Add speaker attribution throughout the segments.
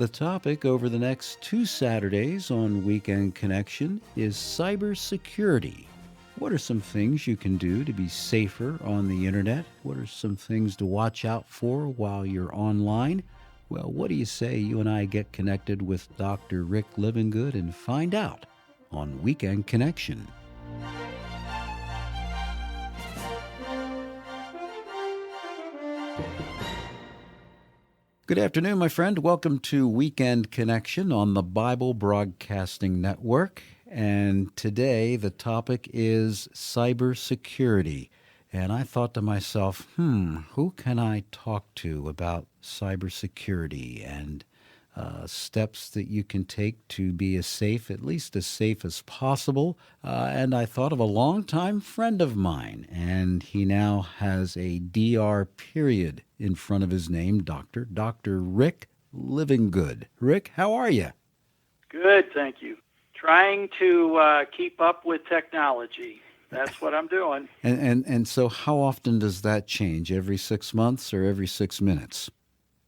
Speaker 1: The topic over the next 2 Saturdays on Weekend Connection is cybersecurity. What are some things you can do to be safer on the internet? What are some things to watch out for while you're online? Well, what do you say you and I get connected with Dr. Rick Livingood and find out on Weekend Connection? Good afternoon, my friend. Welcome to Weekend Connection on the Bible Broadcasting Network. And today the topic is cybersecurity. And I thought to myself, who can I talk to about cybersecurity and steps that you can take to be at least as safe as possible. And I thought of a longtime friend of mine, and he now has a DR period in front of his name, Dr. Rick Livingood. Rick, how are you?
Speaker 2: Good, thank you. Trying to keep up with technology. That's what I'm doing.
Speaker 1: And so how often does that change? Every 6 months or every 6 minutes?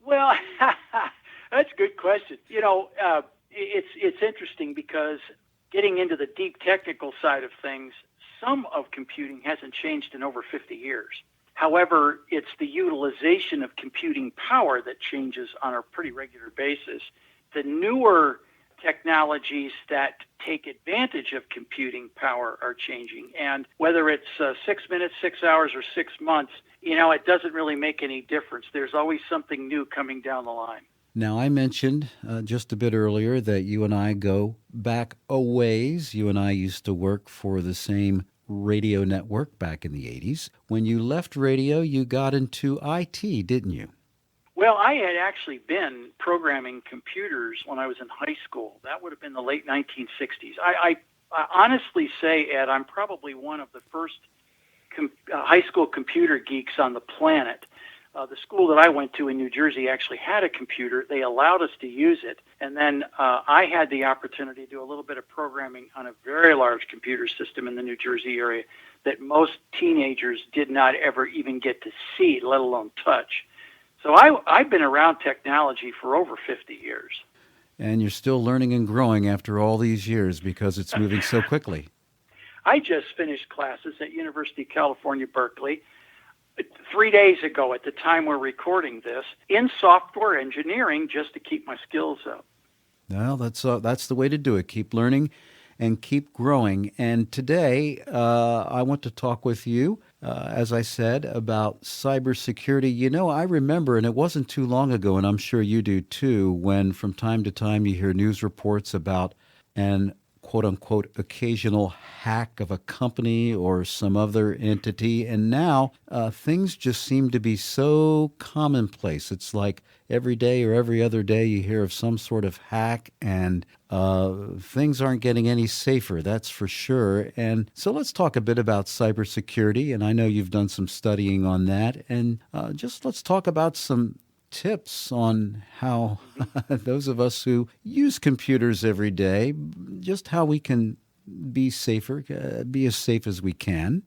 Speaker 2: Well, that's a good question. It's interesting because getting into the deep technical side of things, some of computing hasn't changed in over 50 years. However, it's the utilization of computing power that changes on a pretty regular basis. The newer technologies that take advantage of computing power are changing. And whether it's 6 minutes, 6 hours, or 6 months, it doesn't really make any difference. There's always something new coming down the line.
Speaker 1: Now, I mentioned just a bit earlier that you and I go back a ways. You and I used to work for the same radio network back in the 80s. When you left radio, you got into IT, didn't you?
Speaker 2: Well, I had actually been programming computers when I was in high school. That would have been the late 1960s. I honestly say, Ed, I'm probably one of the first high school computer geeks on the planet. The school that I went to in New Jersey actually had a computer. They allowed us to use it. And then I had the opportunity to do a little bit of programming on a very large computer system in the New Jersey area that most teenagers did not ever even get to see, let alone touch. So I've been around technology for over 50 years.
Speaker 1: And you're still learning and growing after all these years because it's moving so quickly.
Speaker 2: I just finished classes at University of California, Berkeley, 3 days ago at the time we're recording this, in software engineering, just to keep my skills up.
Speaker 1: Well, that's the way to do it. Keep learning and keep growing. And today, I want to talk with you, as I said, about cybersecurity. I remember, and it wasn't too long ago, and I'm sure you do too, when from time to time you hear news reports about an quote-unquote occasional hack of a company or some other entity. And now things just seem to be so commonplace. It's like every day or every other day you hear of some sort of hack, and things aren't getting any safer, that's for sure. And so let's talk a bit about cybersecurity. And I know you've done some studying on that. And just let's talk about some tips on how those of us who use computers every day, just how we can be safer, be as safe as we can.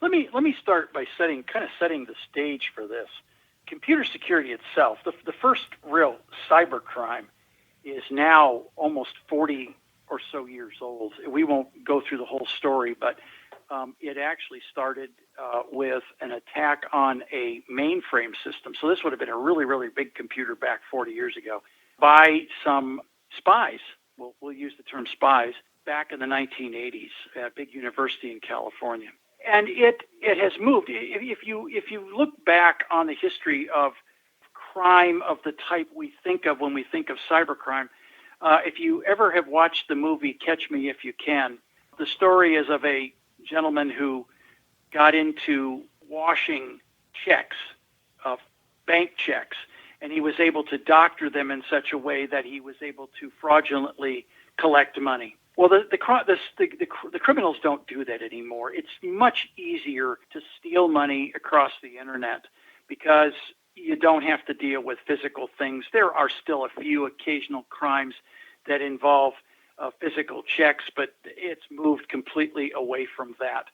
Speaker 2: Let me start by setting the stage for this. Computer security itself, the first real cyber crime, is now almost 40 or so years old. We won't go through the whole story, but it actually started with an attack on a mainframe system. So this would have been a really, really big computer back 40 years ago by some spies. We'll use the term spies back in the 1980s at a big university in California. And it has moved. If you look back on the history of crime of the type we think of when we think of cybercrime, if you ever have watched the movie Catch Me If You Can, the story is of a gentleman who got into washing checks, bank checks, and he was able to doctor them in such a way that he was able to fraudulently collect money. Well, the criminals don't do that anymore. It's much easier to steal money across the internet because you don't have to deal with physical things. There are still a few occasional crimes that involve physical checks, but it's moved completely away from that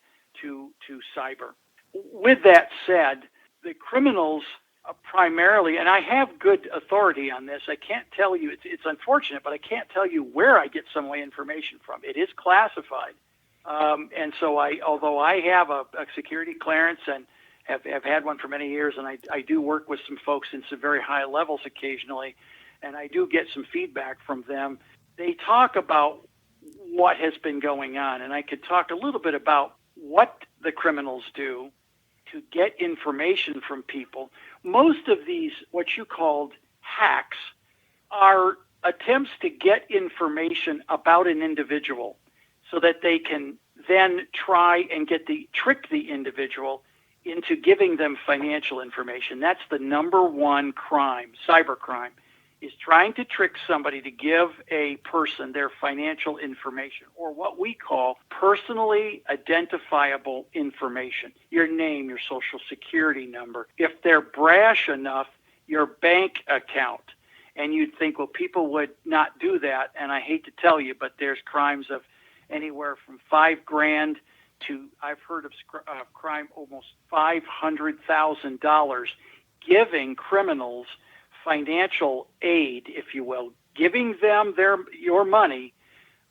Speaker 2: to cyber. With that said, the criminals primarily, and I have good authority on this. I can't tell you, it's unfortunate, but I can't tell you where I get some of my information from. It is classified. And so although I have a security clearance and have had one for many years, and I do work with some folks in some very high levels occasionally, and I do get some feedback from them. They talk about what has been going on, and I could talk a little bit about what the criminals do to get information from people. Most of these, what you called hacks, are attempts to get information about an individual so that they can then try and trick the individual into giving them financial information. That's the number one crime, cybercrime, is trying to trick somebody to give a person their financial information, or what we call personally identifiable information. Your name, your social security number. If they're brash enough, your bank account. And you'd think, well, people would not do that. And I hate to tell you, but there's crimes of anywhere from $5,000 to, I've heard of crime almost $500,000, giving criminals financial aid, if you will, giving them your money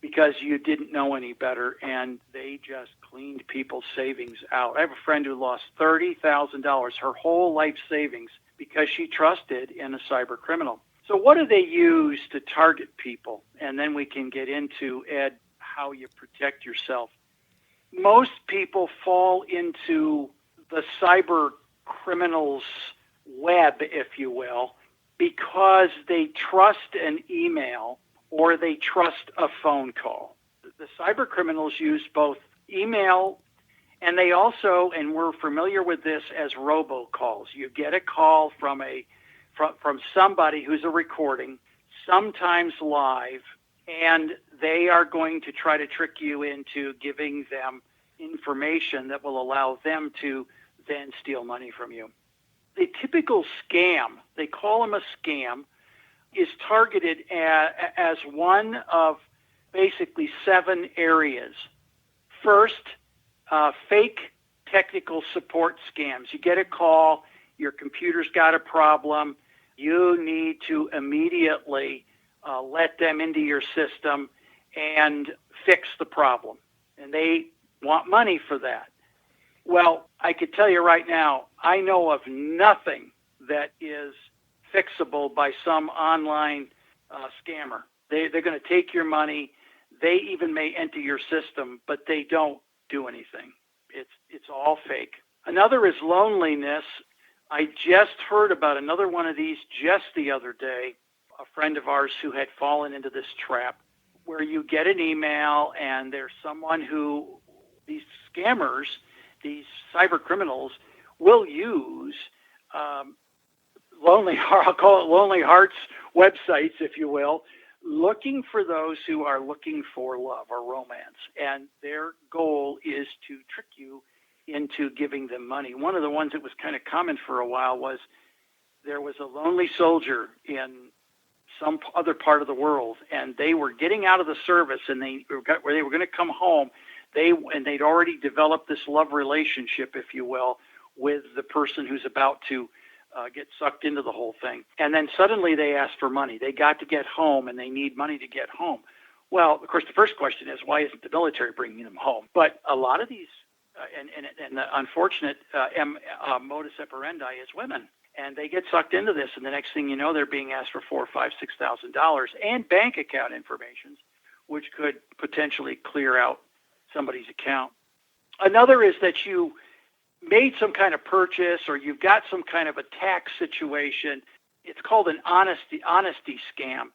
Speaker 2: because you didn't know any better, and they just cleaned people's savings out. I have a friend who lost $30,000, her whole life savings, because she trusted in a cyber criminal. So what do they use to target people? And then we can get into, Ed, how you protect yourself. Most people fall into the cyber criminals' web, if you will, because they trust an email or they trust a phone call. The cyber criminals use both email, and they also, and we're familiar with this as robocalls. You get a call from somebody who's a recording, sometimes live, and they are going to try to trick you into giving them information that will allow them to then steal money from you. The typical scam, they call them a scam, is targeted as one of basically 7 areas. First, fake technical support scams. You get a call, your computer's got a problem, you need to immediately let them into your system and fix the problem. And they want money for that. Well, I could tell you right now, I know of nothing that is fixable by some online scammer. They're going to take your money. They even may enter your system, but they don't do anything. It's all fake. Another is loneliness. I just heard about another one of these just the other day, a friend of ours who had fallen into this trap, where you get an email and there's someone who, these scammers, these cyber criminals, will use I'll call it Lonely Hearts websites, if you will, looking for those who are looking for love or romance. And their goal is to trick you into giving them money. One of the ones that was kind of common for a while was there was a lonely soldier in some other part of the world, and they were getting out of the service, and they were going to come home. They'd already developed this love relationship, if you will, with the person who's about to get sucked into the whole thing. And then suddenly they ask for money. They got to get home, and they need money to get home. Well, of course, the first question is, why isn't the military bringing them home? But a lot of these, and the unfortunate modus operandi is women. And they get sucked into this, and the next thing you know, they're being asked for $4,000, $5,000, $6,000 and bank account information, which could potentially clear out somebody's account. Another is that you made some kind of purchase, or you've got some kind of a tax situation. It's called an honesty scam.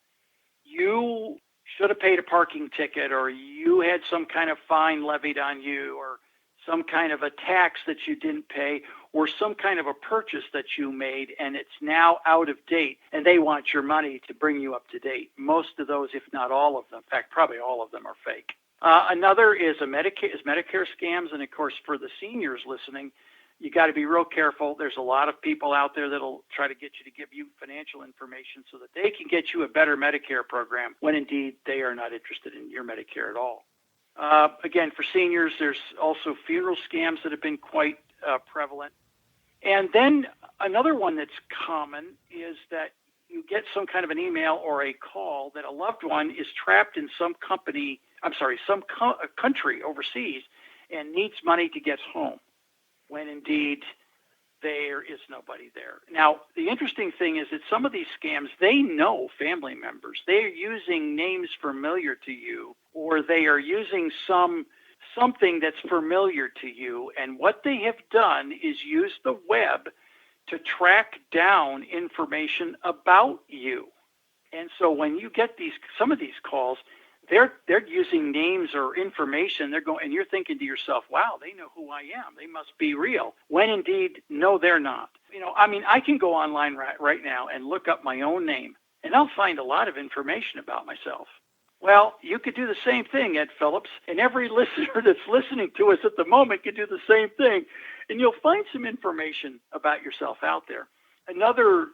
Speaker 2: You should have paid a parking ticket, or you had some kind of fine levied on you, or some kind of a tax that you didn't pay, or some kind of a purchase that you made, and it's now out of date, and they want your money to bring you up to date. Most of those, if not all of them, in fact, probably all of them, are fake. Another is Medicare scams, and of course, for the seniors listening, you got to be real careful. There's a lot of people out there that'll try to get you to give you financial information so that they can get you a better Medicare program, when indeed they are not interested in your Medicare at all. Again, for seniors, there's also funeral scams that have been quite prevalent. And then another one that's common is that you get some kind of an email or a call that a loved one is trapped in some country overseas and needs money to get home, when indeed there is nobody there. Now, the interesting thing is that some of these scams, they know family members. They are using names familiar to you, or they are using something that's familiar to you. And what they have done is use the web to track down information about you. And so when you get some of these calls, they're using names or information. And you're thinking to yourself, wow, they know who I am. They must be real. When indeed, no, they're not. I can go online right now and look up my own name, and I'll find a lot of information about myself. Well, you could do the same thing, Ed Phillips, and every listener that's listening to us at the moment could do the same thing, and you'll find some information about yourself out there. Another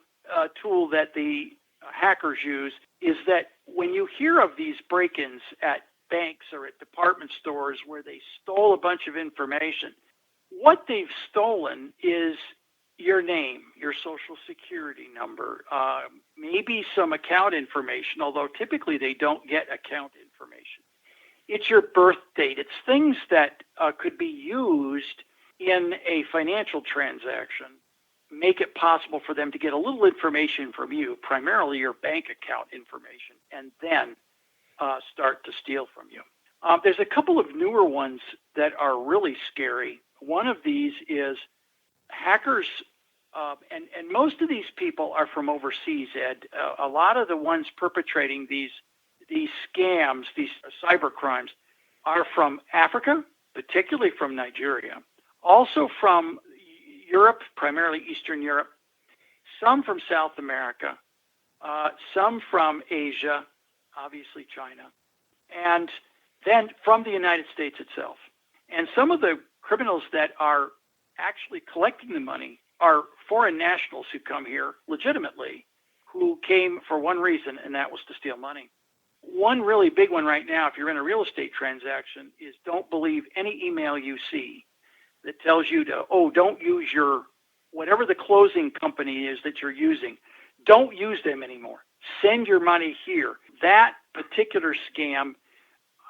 Speaker 2: tool that the hackers use is that when you hear of these break-ins at banks or at department stores where they stole a bunch of information, what they've stolen is your name, your social security number, maybe some account information, although typically they don't get account information. It's your birth date. It's things that could be used in a financial transaction, make it possible for them to get a little information from you, primarily your bank account information, and then start to steal from you. There's a couple of newer ones that are really scary. One of these is hackers, and most of these people are from overseas, Ed. A lot of the ones perpetrating these scams, these cyber crimes, are from Africa, particularly from Nigeria, also from Europe, primarily Eastern Europe, some from South America, some from Asia, obviously China, and then from the United States itself. And some of the criminals that are actually collecting the money are foreign nationals who come here legitimately, who came for one reason, and that was to steal money. One really big one right now, if you're in a real estate transaction, is don't believe any email you see that tells you don't use whatever the closing company is that you're using. Don't use them anymore. Send your money here. That particular scam,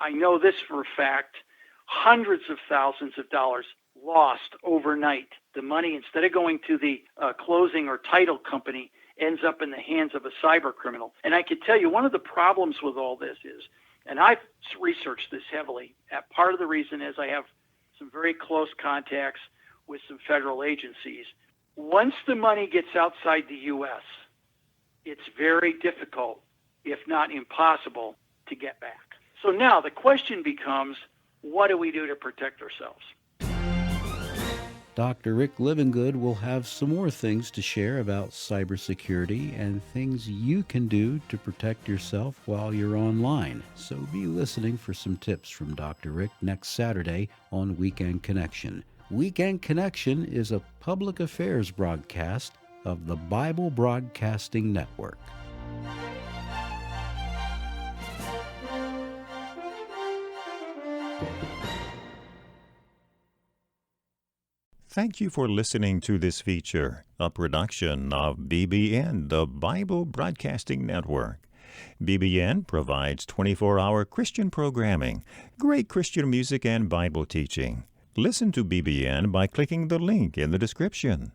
Speaker 2: I know this for a fact, hundreds of thousands of dollars lost overnight. The money, instead of going to the closing or title company, ends up in the hands of a cyber criminal. And I can tell you one of the problems with all this is, and I've researched this heavily, part of the reason is I have some very close contacts with some federal agencies. Once the money gets outside the U.S., it's very difficult, if not impossible, to get back. So now the question becomes, what do we do to protect ourselves?
Speaker 1: Dr. Rick Livingood will have some more things to share about cybersecurity and things you can do to protect yourself while you're online. So be listening for some tips from Dr. Rick next Saturday on Weekend Connection. Weekend Connection is a public affairs broadcast of the Bible Broadcasting Network.
Speaker 3: Thank you for listening to this feature, a production of BBN, the Bible Broadcasting Network. BBN provides 24-hour Christian programming, great Christian music, and Bible teaching. Listen to BBN by clicking the link in the description.